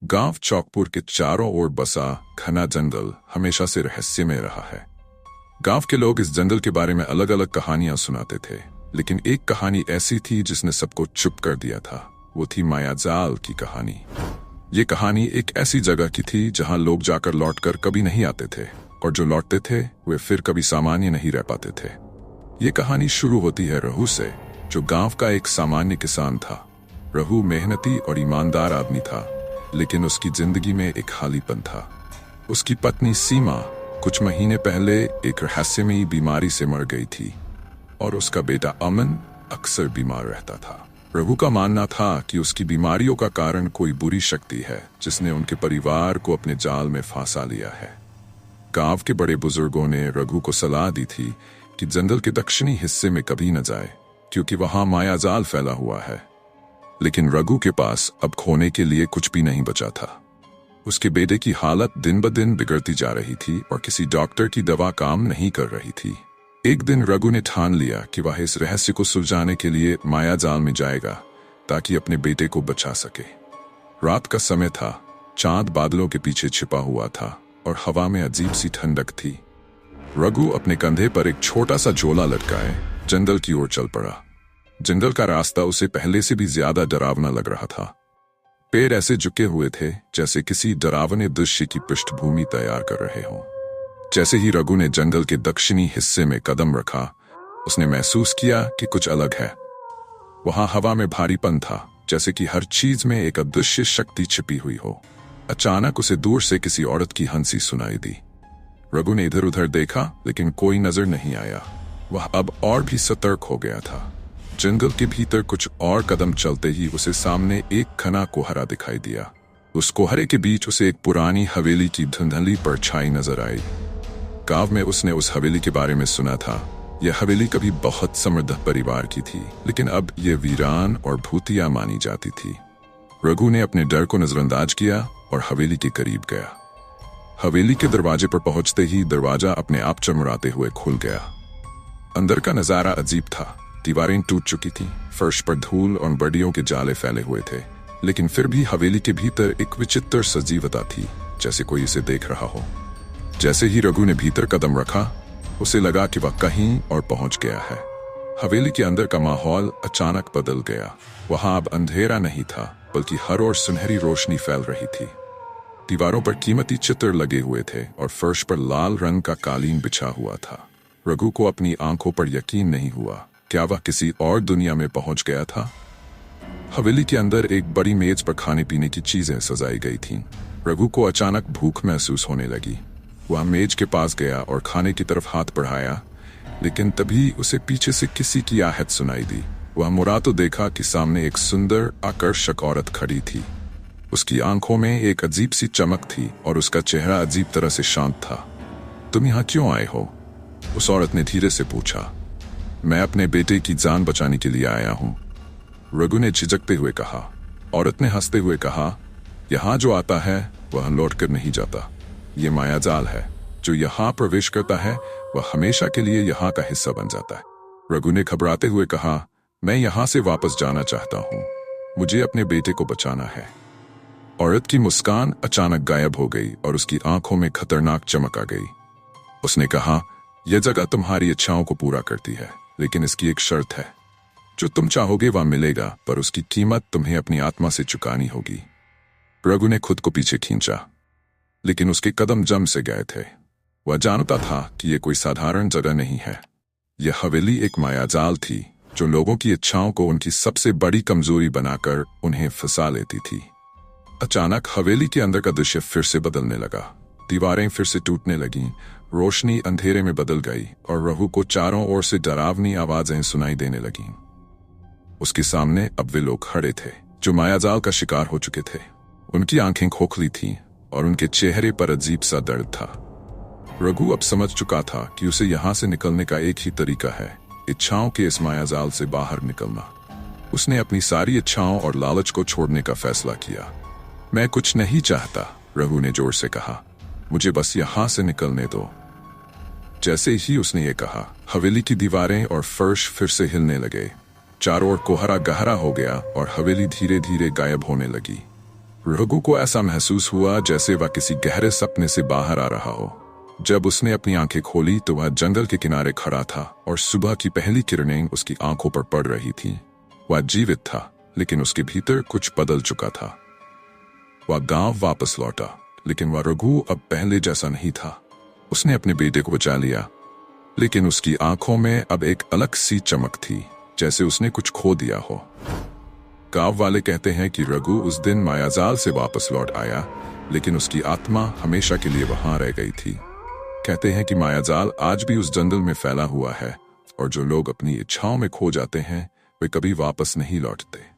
गांव चौकपुर के चारों ओर बसा घना जंगल हमेशा से रहस्य में रहा है। गांव के लोग इस जंगल के बारे में अलग अलग कहानियां सुनाते थे, लेकिन एक कहानी ऐसी थी जिसने सबको चुप कर दिया था। वो थी मायाजाल की कहानी। ये कहानी एक ऐसी जगह की थी जहां लोग जाकर लौटकर कभी नहीं आते थे, और जो लौटते थे वे फिर कभी सामान्य नहीं रह पाते थे। ये कहानी शुरू होती है रहू से, जो गांव का एक सामान्य किसान था। रहू मेहनती और ईमानदार आदमी था, लेकिन उसकी जिंदगी में एक खालीपन था। उसकी पत्नी सीमा कुछ महीने पहले एक रहस्यमयी बीमारी से मर गई थी, और उसका बेटा अमन अक्सर बीमार रहता था। रहू का मानना था कि उसकी बीमारियों का कारण कोई बुरी शक्ति है जिसने उनके परिवार को अपने जाल में फंसा लिया है। गांव के बड़े बुजुर्गों ने रघु को सलाह दी थी कि जंगल के दक्षिणी हिस्से में कभी न जाए, क्योंकि वहां मायाजाल फैला हुआ है। लेकिन रघु के पास अब खोने के लिए कुछ भी नहीं बचा था। उसके बेटे की हालत दिन ब दिन बिगड़ती जा रही थी और किसी डॉक्टर की दवा काम नहीं कर रही थी। एक दिन रघु ने ठान लिया कि वह इस रहस्य को सुलझाने के लिए मायाजाल में जाएगा, ताकि अपने बेटे को बचा सके। रात का समय था, चांद बादलों के पीछे छिपा हुआ था और हवा में अजीब सी ठंडक थी। रघु अपने कंधे पर एक छोटा सा झोला लटकाए जंगल की ओर चल पड़ा। जंगल का रास्ता उसे पहले से भी ज्यादा डरावना लग रहा था। पेड़ ऐसे झुके हुए थे जैसे किसी डरावने दृश्य की पृष्ठभूमि तैयार कर रहे हों। जैसे ही रघु ने जंगल के दक्षिणी हिस्से में कदम रखा, उसने महसूस किया कि कुछ अलग है। वहां हवा में भारीपन था, जैसे कि हर चीज में एक अदृश्य शक्ति छिपी हुई हो। अचानक उसे दूर से किसी औरत की हंसी सुनाई दी। रघु ने इधर उधर देखा, लेकिन कोई नजर नहीं आया। वह अब और भी सतर्क हो गया था। जंगल के भीतर कुछ और कदम चलते ही उसे सामने एक घना कोहरा दिखाई दिया। उस कोहरे के बीच उसे एक पुरानी हवेली की धुंधली परछाई नजर आई। गांव में उसने उस हवेली के बारे में सुना था। यह हवेली कभी बहुत समृद्ध परिवार की थी, लेकिन अब यह वीरान और भूतिया मानी जाती थी। रघु ने अपने डर को नजरअंदाज किया और हवेली के करीब गया। हवेली के दरवाजे पर पहुंचते ही दरवाजा अपने आप चमराते हुए खुल गया। अंदर का नजारा अजीब था। दीवारें टूट चुकी थीं, फर्श पर धूल और बर्डियों के जाले फैले हुए थे, लेकिन फिर भी हवेली के भीतर एक विचित्र सजीवता थी, जैसे कोई इसे देख रहा हो। जैसे ही रघु ने भीतर कदम रखा, उसे लगा कि वह कहीं और पहुंच गया है। हवेली के अंदर का माहौल अचानक बदल गया। वहां अब अंधेरा नहीं था, बल्कि हर ओर सुनहरी रोशनी फैल रही थी। दीवारों पर कीमती चित्र लगे हुए थे और फर्श पर लाल रंग का कालीन बिछा हुआ था। रघु को अपनी आंखों पर यकीन नहीं हुआ। क्या वह किसी और दुनिया में पहुंच गया था? हवेली के अंदर एक बड़ी मेज पर खाने पीने की चीजें सजाई गई थीं। रघु को अचानक भूख महसूस होने लगी। वह मेज के पास गया और खाने की तरफ हाथ बढ़ाया, लेकिन तभी उसे पीछे से किसी की आहट सुनाई दी। वह मुड़ा तो देखा कि सामने एक सुंदर आकर्षक औरत खड़ी थी। उसकी आंखों में एक अजीब सी चमक थी और उसका चेहरा अजीब तरह से शांत था। तुम यहाँ क्यों आए हो? उस औरत ने धीरे से पूछा। मैं अपने बेटे की जान बचाने के लिए आया हूं, रघु ने झिझकते हुए कहा। औरत ने हंसते हुए कहा, यहां जो आता है वह लौटकर नहीं जाता। ये मायाजाल है। जो यहां प्रवेश करता है वह हमेशा के लिए यहां का हिस्सा बन जाता है। रघु ने घबराते हुए कहा, मैं यहां से वापस जाना चाहता हूं। मुझे अपने बेटे को बचाना है। औरत की मुस्कान अचानक गायब हो गई और उसकी आंखों में खतरनाक चमक आ गई। उसने कहा, यह जगह तुम्हारी इच्छाओं को पूरा करती है, लेकिन इसकी एक शर्त है। जो तुम चाहोगे वह मिलेगा, पर उसकी कीमत तुम्हें अपनी आत्मा से चुकानी होगी। रघु ने खुद को पीछे खींचा, लेकिन उसके कदम जम से गए थे। वह जानता था कि यह कोई साधारण जगह नहीं है। यह हवेली एक मायाजाल थी, जो लोगों की इच्छाओं को उनकी सबसे बड़ी कमजोरी बनाकर उन्हें फंसा लेती थी। अचानक हवेली के अंदर का दृश्य फिर से बदलने लगा। दीवारें फिर से टूटने लगीं, रोशनी अंधेरे में बदल गई और रहू को चारों ओर से डरावनी आवाजें सुनाई देने लगीं। उसके सामने अब वे लोग खड़े थे जो मायाजाल का शिकार हो चुके थे। उनकी आंखें खोखली थीं और उनके चेहरे पर अजीब सा दर्द था। रघु अब समझ चुका था कि उसे यहां से निकलने का एक ही तरीका है, इच्छाओं के इस मायाजाल से बाहर निकलना। उसने अपनी सारी इच्छाओं और लालच को छोड़ने का फैसला किया। मैं कुछ नहीं चाहता, रघु ने जोर से कहा। मुझे बस यहां से निकलने दो। जैसे ही उसने ये कहा, हवेली की दीवारें और फर्श फिर से हिलने लगे। चारों ओर कोहरा गहरा हो गया और हवेली धीरे धीरे गायब होने लगी। रघु को ऐसा महसूस हुआ जैसे वह किसी गहरे सपने से बाहर आ रहा हो। जब उसने अपनी आंखें खोली तो वह जंगल के किनारे खड़ा था और सुबह की पहली किरणें उसकी आंखों पर पड़ रही थीं। वह जीवित था, लेकिन उसके भीतर कुछ बदल चुका था। वह गांव वापस लौटा, लेकिन वह रघु अब पहले जैसा नहीं था। उसने अपने बेटे को बचा लिया, लेकिन उसकी आंखों में अब एक अलग सी चमक थी, जैसे उसने कुछ खो दिया हो। गांव वाले कहते हैं कि रघु उस दिन मायाजाल से वापस लौट आया, लेकिन उसकी आत्मा हमेशा के लिए वहां रह गई थी। कहते हैं कि मायाजाल आज भी उस जंगल में फैला हुआ है, और जो लोग अपनी इच्छाओं में खो जाते हैं वे कभी वापस नहीं लौटते।